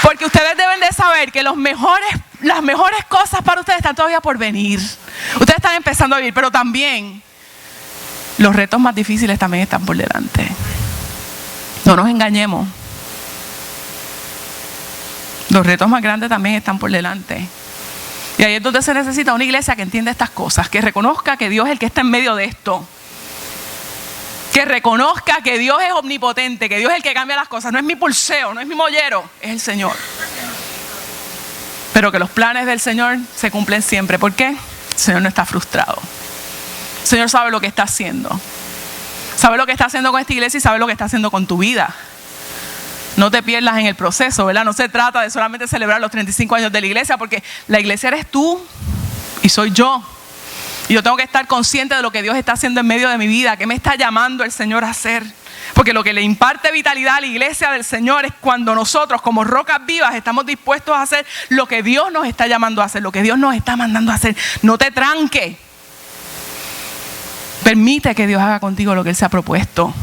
Porque ustedes deben de saber que las mejores cosas para ustedes están todavía por venir. Ustedes están empezando a vivir, pero también los retos más difíciles también están por delante. No nos engañemos. Los retos más grandes también están por delante. Y ahí es donde se necesita una iglesia que entienda estas cosas, que reconozca que Dios es el que está en medio de esto. Que reconozca que Dios es omnipotente, que Dios es el que cambia las cosas. No es mi pulseo, no es mi mollero, es el Señor. Pero que los planes del Señor se cumplen siempre. ¿Por qué? El Señor no está frustrado. El Señor sabe lo que está haciendo. Sabe lo que está haciendo con esta iglesia y sabe lo que está haciendo con tu vida. No te pierdas en el proceso, ¿verdad? No se trata de solamente celebrar los 35 años de la iglesia, porque la iglesia eres tú y soy yo. Y yo tengo que estar consciente de lo que Dios está haciendo en medio de mi vida, que me está llamando el Señor a hacer. Porque lo que le imparte vitalidad a la iglesia del Señor es cuando nosotros, como rocas vivas, estamos dispuestos a hacer lo que Dios nos está llamando a hacer, lo que Dios nos está mandando a hacer. No te tranques. Permite que Dios haga contigo lo que Él se ha propuesto.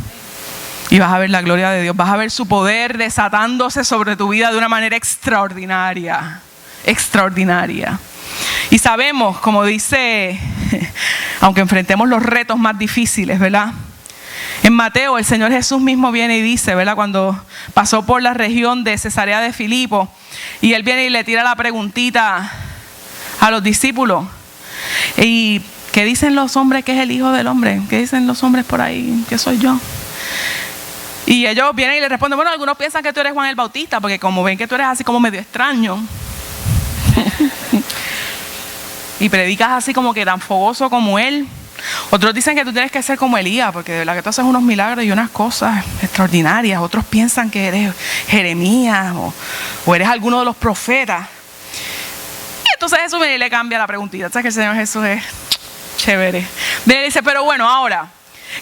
Y vas a ver la gloria de Dios, vas a ver su poder desatándose sobre tu vida de una manera extraordinaria. Extraordinaria. Y sabemos, como dice, aunque enfrentemos los retos más difíciles, ¿verdad? En Mateo, el Señor Jesús mismo viene y dice, ¿verdad? Cuando pasó por la región de Cesarea de Filipo, y Él viene y le tira la preguntita a los discípulos. ¿Y qué dicen los hombres que es el Hijo del Hombre? ¿Qué dicen los hombres por ahí? ¿Qué soy yo? Y ellos vienen y le responden, bueno, algunos piensan que tú eres Juan el Bautista, porque como ven que tú eres así como medio extraño. y predicas así como que tan fogoso como él. Otros dicen que tú tienes que ser como Elías, porque de verdad que tú haces unos milagros y unas cosas extraordinarias. Otros piensan que eres Jeremías o eres alguno de los profetas. Y entonces Jesús viene y le cambia la preguntita. ¿Sabes que el Señor Jesús es chévere? Viene y dice, pero bueno, ahora,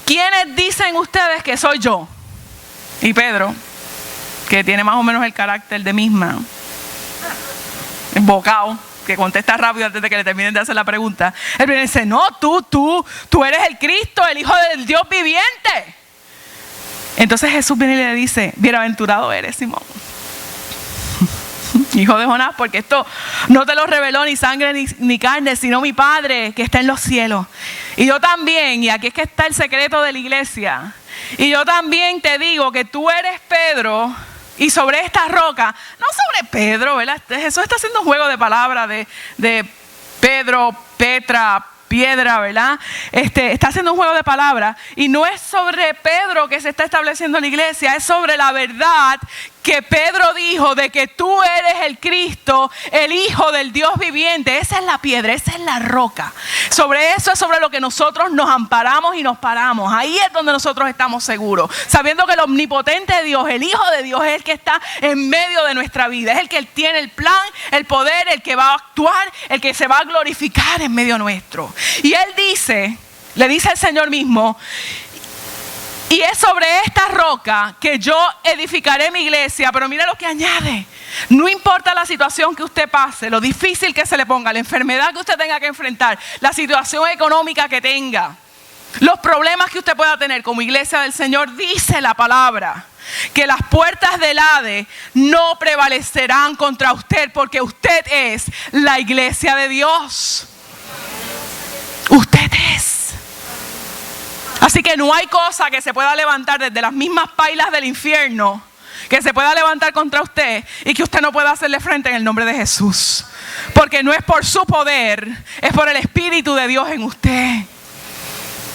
¿quiénes dicen ustedes que soy yo? Y Pedro, que tiene más o menos el carácter de misma, embocado, que contesta rápido antes de que le terminen de hacer la pregunta. Él viene y dice, no, tú eres el Cristo, el Hijo del Dios viviente. Entonces Jesús viene y le dice, bienaventurado eres, Simón, hijo de Jonás, porque esto no te lo reveló ni sangre ni carne, sino mi Padre que está en los cielos. Y yo también, y aquí es que está el secreto de la iglesia, y yo también te digo que tú eres Pedro, y sobre esta roca, no sobre Pedro, ¿verdad? Jesús está haciendo un juego de palabras de Pedro, Petra, piedra, ¿verdad? Está haciendo un juego de palabras y no es sobre Pedro que se está estableciendo la iglesia, es sobre la verdad que Pedro dijo de que tú eres el Cristo, el Hijo del Dios viviente. Esa es la piedra, esa es la roca. Sobre eso es sobre lo que nosotros nos amparamos y nos paramos. Ahí es donde nosotros estamos seguros, sabiendo que el omnipotente Dios, el Hijo de Dios, es el que está en medio de nuestra vida. Es el que tiene el plan, el poder, el que va a actuar, el que se va a glorificar en medio nuestro. Y Él dice, le dice al Señor mismo, y es sobre esta roca que yo edificaré mi iglesia. Pero mira lo que añade. No importa la situación que usted pase, lo difícil que se le ponga, la enfermedad que usted tenga que enfrentar, la situación económica que tenga, los problemas que usted pueda tener como iglesia del Señor, dice la palabra que las puertas del Hades no prevalecerán contra usted, porque usted es la iglesia de Dios. Usted es. Así que no hay cosa que se pueda levantar desde las mismas pailas del infierno, que se pueda levantar contra usted y que usted no pueda hacerle frente en el nombre de Jesús. Porque no es por su poder, es por el Espíritu de Dios en usted.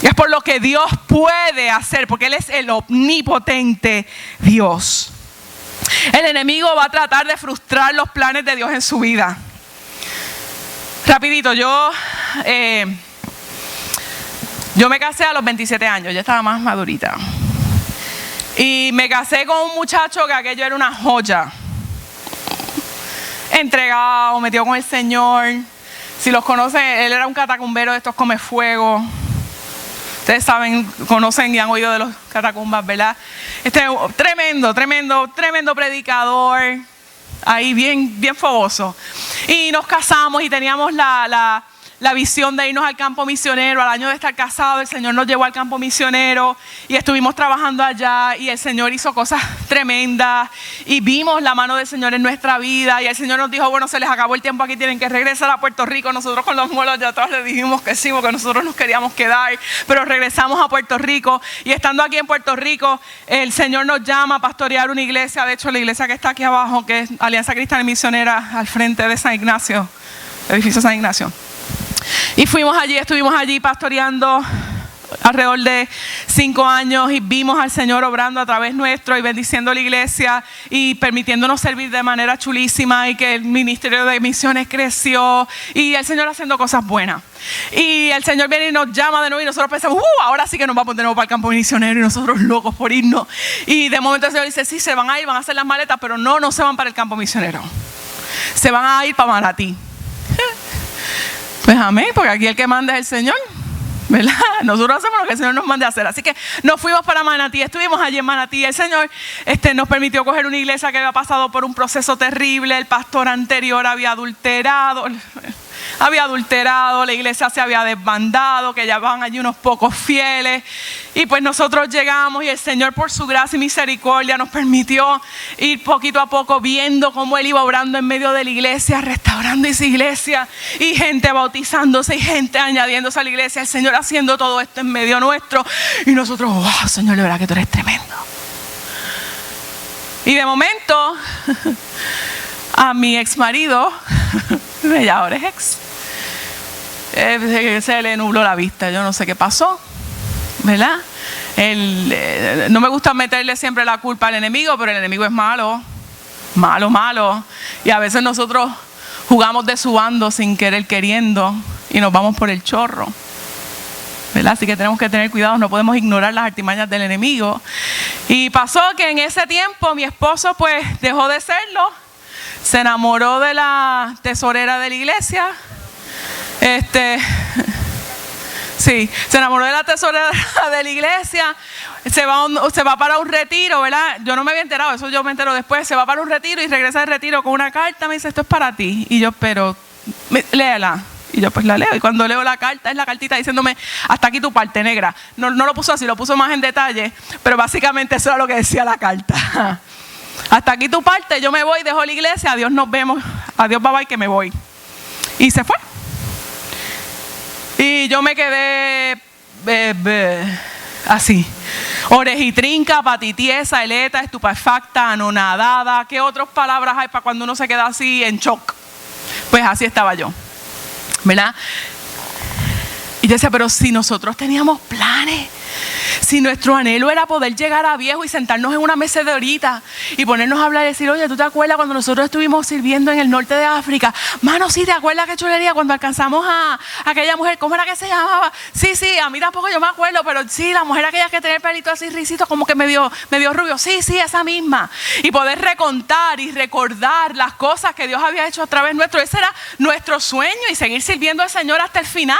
Y es por lo que Dios puede hacer, porque Él es el omnipotente Dios. El enemigo va a tratar de frustrar los planes de Dios en su vida. Rapidito, yo me casé a los 27 años, ya estaba más madurita. Y me casé con un muchacho que aquello era una joya. Entregado, metido con el Señor. Si los conocen, él era un catacumbero de estos come fuego. Ustedes saben, conocen y han oído de los catacumbas, ¿verdad? Tremendo predicador. Ahí bien fogoso. Y nos casamos y teníamos la visión de irnos al campo misionero. Al año de estar casados, el Señor nos llevó al campo misionero y estuvimos trabajando allá y el Señor hizo cosas tremendas y vimos la mano del Señor en nuestra vida. Y el Señor nos dijo, bueno, se les acabó el tiempo aquí, tienen que regresar a Puerto Rico. Nosotros con los muelos ya todos le dijimos que sí, porque nosotros nos queríamos quedar, pero regresamos a Puerto Rico. Y estando aquí en Puerto Rico, el Señor nos llama a pastorear una iglesia. De hecho, la iglesia que está aquí abajo, que es Alianza Cristiana y Misionera, al frente de San Ignacio, edificio San Ignacio. Y estuvimos allí pastoreando alrededor de 5 años y vimos al Señor obrando a través nuestro y bendiciendo la iglesia y permitiéndonos servir de manera chulísima, y que el ministerio de misiones creció y el Señor haciendo cosas buenas. Y el Señor viene y nos llama de nuevo y nosotros pensamos, ahora sí que nos vamos de nuevo para el campo misionero, y nosotros locos por irnos. Y de momento el Señor dice, sí, se van a ir, van a hacer las maletas, pero no se van para el campo misionero. Se van a ir para Manatí. Pues amén, porque aquí el que manda es el Señor, ¿verdad? Nosotros hacemos lo que el Señor nos mande a hacer. Así que nos fuimos para Manatí, estuvimos allí en Manatí. El Señor nos permitió coger una iglesia que había pasado por un proceso terrible. El pastor anterior había adulterado, la iglesia se había desbandado, que ya van allí unos pocos fieles. Y pues nosotros llegamos y el Señor, por su gracia y misericordia, nos permitió ir poquito a poco viendo cómo Él iba obrando en medio de la iglesia, restaurando esa iglesia, y gente bautizándose y gente añadiéndose a la iglesia. El Señor haciendo todo esto en medio nuestro. Y nosotros, wow, Señor, de verdad que tú eres tremendo. Y de momento, a mi ex marido, ya ahora es ex, se le nubló la vista. Yo no sé qué pasó, ¿verdad? No me gusta meterle siempre la culpa al enemigo, pero el enemigo es malo. Y a veces nosotros jugamos de su bando sin querer queriendo y nos vamos por el chorro, ¿verdad? Así que tenemos que tener cuidado, no podemos ignorar las artimañas del enemigo. Y pasó que en ese tiempo mi esposo pues dejó de serlo, se enamoró de la tesorera de la iglesia. Sí, se enamoró de la tesorera de la iglesia, se va para un retiro, ¿verdad? Yo no me había enterado, eso yo me entero después. Se va para un retiro y regresa del retiro con una carta, me dice, esto es para ti. Y yo, pero, léela. Y yo pues la leo, y cuando leo la carta, es la cartita diciéndome, hasta aquí tu parte, negra. No lo puso así, lo puso más en detalle, pero básicamente eso era lo que decía la carta. Hasta aquí tu parte, yo me voy, dejo la iglesia, adiós, nos vemos, adiós, bye bye, que me voy. Y se fue. Y yo me quedé así, orejitrinca, patitiesa, eleta, estupefacta, anonadada. ¿Qué otras palabras hay para cuando uno se queda así en shock? Pues así estaba yo, ¿verdad? Y yo decía, pero si nosotros teníamos planes, si nuestro anhelo era poder llegar a viejo y sentarnos en una mecedorita y ponernos a hablar y decir, oye, ¿tú te acuerdas cuando nosotros estuvimos sirviendo en el norte de África? Mano, sí, ¿te acuerdas qué chulería cuando alcanzamos a aquella mujer? ¿Cómo era que se llamaba? Sí, a mí tampoco yo me acuerdo, pero sí, la mujer aquella que tenía el pelito así risito, como que medio rubio. Sí, esa misma. Y poder recontar y recordar las cosas que Dios había hecho a través nuestro. Ese era nuestro sueño, y seguir sirviendo al Señor hasta el final.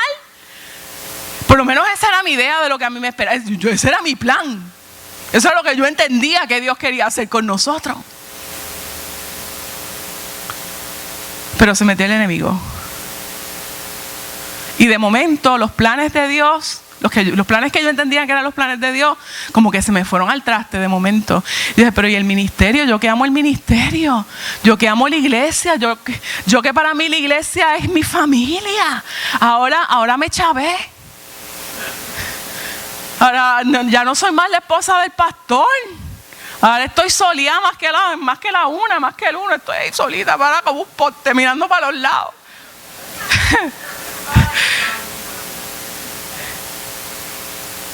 Por lo menos esa era mi idea de lo que a mí me esperaba. Ese era mi plan. Eso es lo que yo entendía que Dios quería hacer con nosotros. Pero se metió el enemigo. Y de momento los planes de Dios, los planes que yo entendía que eran los planes de Dios, como que se me fueron al traste de momento. Y dije, pero ¿y el ministerio? Yo que amo el ministerio. Yo que amo la iglesia. Yo que para mí la iglesia es mi familia. Ahora me chavé. Ahora ya no soy más la esposa del pastor. Ahora estoy solía más que el uno. Estoy ahí solita, para como un poste, mirando para los lados.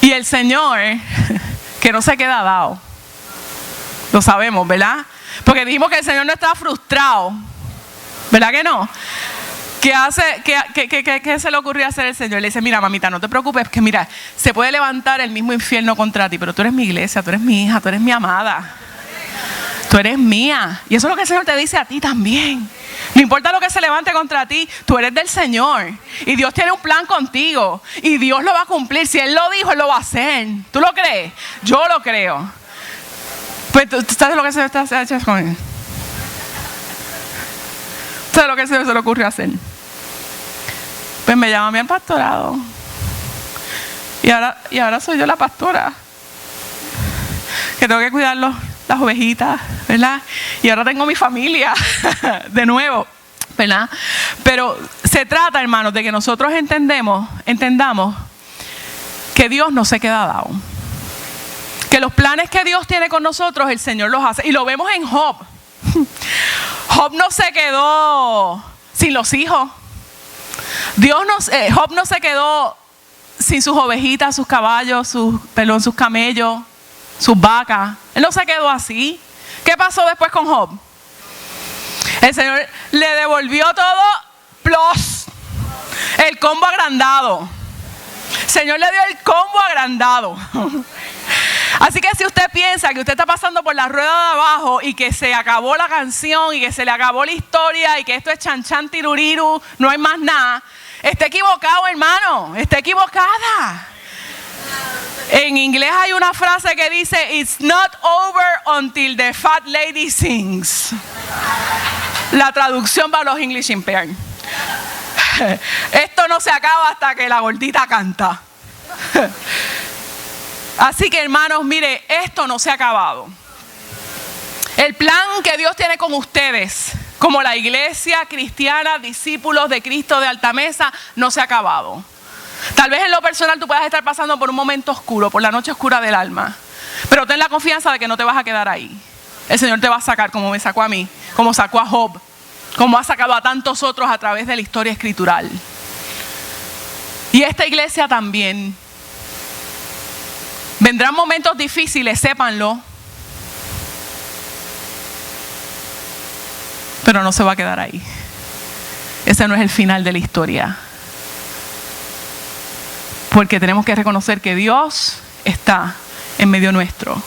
Y el Señor, que no se queda dado. Lo sabemos, ¿verdad? Porque dijimos que el Señor no estaba frustrado. ¿Verdad que no? ¿Qué se le ocurrió hacer el Señor? Le dice, mira, mamita, no te preocupes, que mira, se puede levantar el mismo infierno contra ti, pero tú eres mi iglesia, tú eres mi hija, tú eres mi amada, tú eres mía. Y eso es lo que el Señor te dice a ti también. No importa lo que se levante contra ti, tú eres del Señor. Y Dios tiene un plan contigo. Y Dios lo va a cumplir. Si Él lo dijo, Él lo va a hacer. ¿Tú lo crees? Yo lo creo. Pues tú sabes lo que el Señor está haciendo con Él. ¿Sabes lo que el Señor se le ocurrió hacer? Pues me llama a mí al pastorado. Y ahora soy yo la pastora. Que tengo que cuidar las ovejitas, ¿verdad? Y ahora tengo mi familia de nuevo, ¿verdad? Pero se trata, hermanos, de que nosotros entendamos que Dios no se queda dado. Que los planes que Dios tiene con nosotros, el Señor los hace. Y lo vemos en Job. Job no se quedó sin los hijos. Job no se quedó sin sus ovejitas, sus caballos, sus camellos, sus vacas. Él no se quedó así. ¿Qué pasó después con Job? El Señor le devolvió todo plus, el combo agrandado. El Señor le dio el combo agrandado. Así que si usted piensa que usted está pasando por la rueda de abajo y que se acabó la canción y que se le acabó la historia y que esto es chan chan tiruriru, no hay más nada, está equivocado, hermano, está equivocada. En inglés hay una frase que dice, it's not over until the fat lady sings. La traducción para los English impaired. Esto no se acaba hasta que la gordita canta. Así que, hermanos, mire, esto no se ha acabado. El plan que Dios tiene con ustedes, como la iglesia cristiana, discípulos de Cristo de Altamesa, no se ha acabado. Tal vez en lo personal tú puedas estar pasando por un momento oscuro, por la noche oscura del alma. Pero ten la confianza de que no te vas a quedar ahí. El Señor te va a sacar como me sacó a mí, como sacó a Job, como ha sacado a tantos otros a través de la historia escritural. Y esta iglesia también. Vendrán momentos difíciles, sépanlo. Pero no se va a quedar ahí. ese no es el final de la historia. Porque tenemos que reconocer que Dios está en medio nuestro.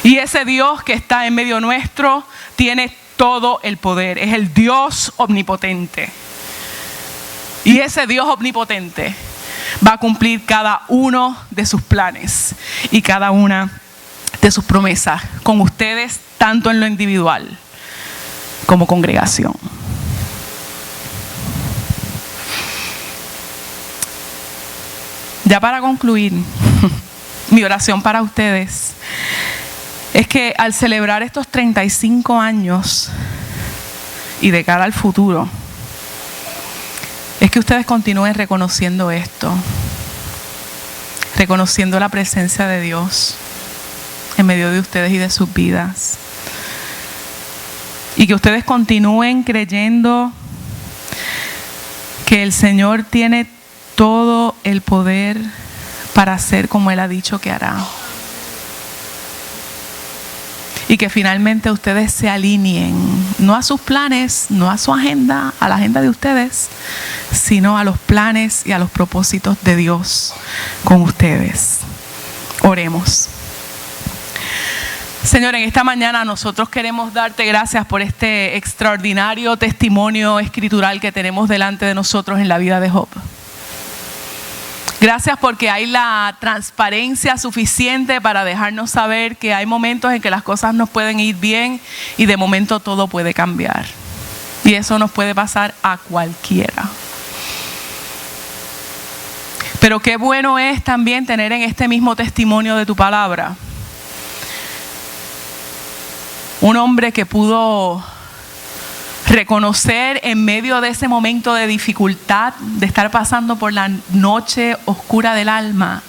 Y ese Dios que está en medio nuestro tiene todo el poder. Es el Dios omnipotente. Y ese Dios omnipotente va a cumplir cada uno de sus planes y cada una de sus promesas con ustedes, tanto en lo individual como congregación. Ya para concluir, mi oración para ustedes es que al celebrar estos 35 años y de cara al futuro, es que ustedes continúen reconociendo esto, reconociendo la presencia de Dios en medio de ustedes y de sus vidas. Y que ustedes continúen creyendo que el Señor tiene todo el poder para hacer como Él ha dicho que hará. Y que finalmente ustedes se alineen, no a sus planes, no a su agenda, a la agenda de ustedes, sino a los planes y a los propósitos de Dios con ustedes. Oremos. Señor, en esta mañana nosotros queremos darte gracias por este extraordinario testimonio escritural que tenemos delante de nosotros en la vida de Job. Gracias porque hay la transparencia suficiente para dejarnos saber que hay momentos en que las cosas nos pueden ir bien y de momento todo puede cambiar. Y eso nos puede pasar a cualquiera. Pero qué bueno es también tener en este mismo testimonio de tu palabra un hombre que pudo reconocer en medio de ese momento de dificultad, de estar pasando por la noche oscura del alma,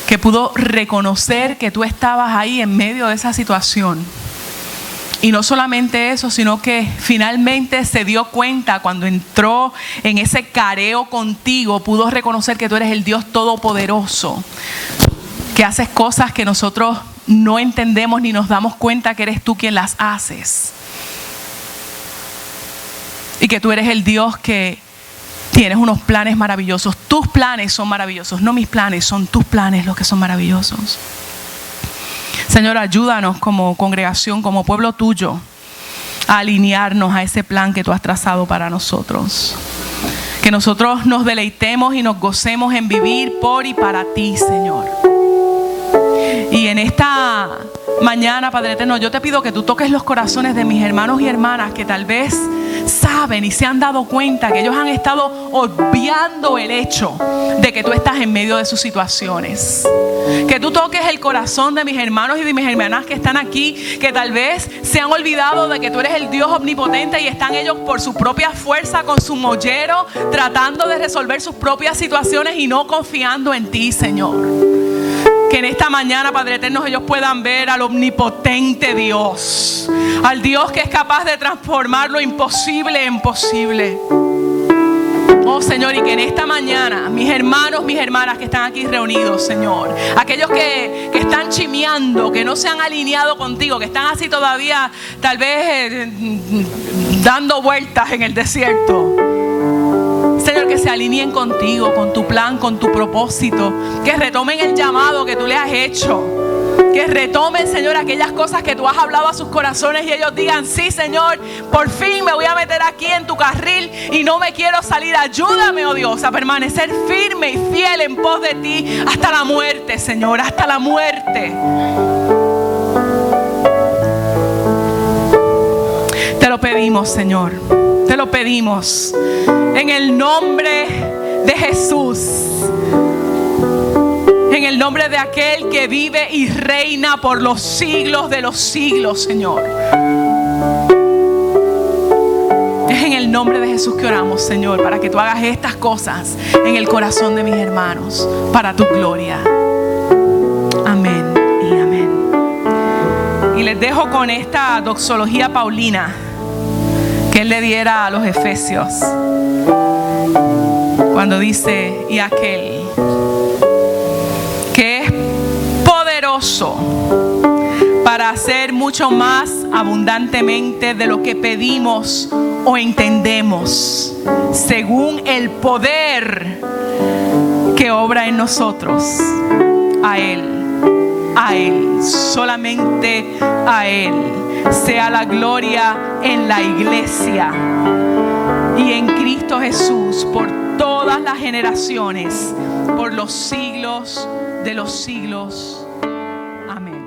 que pudo reconocer que tú estabas ahí en medio de esa situación. Y no solamente eso, sino que finalmente se dio cuenta cuando entró en ese careo contigo, pudo reconocer que tú eres el Dios Todopoderoso, que haces cosas que nosotros no entendemos ni nos damos cuenta que eres tú quien las haces. Y que tú eres el Dios que tienes unos planes maravillosos. Tus planes son maravillosos, no mis planes, son tus planes los que son maravillosos. Señor, ayúdanos como congregación, como pueblo tuyo, a alinearnos a ese plan que tú has trazado para nosotros. Que nosotros nos deleitemos y nos gocemos en vivir por y para ti, Señor. Y en esta mañana, Padre Eterno, yo te pido que tú toques los corazones de mis hermanos y hermanas que tal vez saben y se han dado cuenta que ellos han estado obviando el hecho de que tú estás en medio de sus situaciones. Que tú toques el corazón de mis hermanos y de mis hermanas que están aquí, que tal vez se han olvidado de que tú eres el Dios omnipotente y están ellos por su propia fuerza con su mollero tratando de resolver sus propias situaciones y no confiando en ti, Señor. Que en esta mañana, Padre Eterno, ellos puedan ver al omnipotente Dios, al Dios que es capaz de transformar lo imposible en posible. Oh Señor, y que en esta mañana mis hermanos, mis hermanas que están aquí reunidos, Señor, aquellos que están chimeando, que no se han alineado contigo, que están así todavía tal vez dando vueltas en el desierto, Señor, que se alineen contigo, con tu plan, con tu propósito, que retomen el llamado que tú les has hecho, que retomen, Señor, aquellas cosas que tú has hablado a sus corazones y ellos digan: sí, Señor, por fin me voy a meter aquí en tu carril y no me quiero salir. Ayúdame, oh Dios, a permanecer firme y fiel en pos de ti hasta la muerte, Señor, hasta la muerte. Te lo pedimos, Señor, te lo pedimos en el nombre de Jesús, en el nombre de aquel que vive y reina por los siglos de los siglos, Señor. Es en el nombre de Jesús que oramos, Señor, para que tú hagas estas cosas en el corazón de mis hermanos, para tu gloria. Amén y amén. Y les dejo con esta doxología paulina que él le diera a los efesios, cuando dice: y aquel que es poderoso para hacer mucho más abundantemente de lo que pedimos o entendemos, según el poder que obra en nosotros. A Él, solamente a Él, sea la gloria en la iglesia y en Cristo Jesús por todas las generaciones, por los siglos de los siglos. Amén.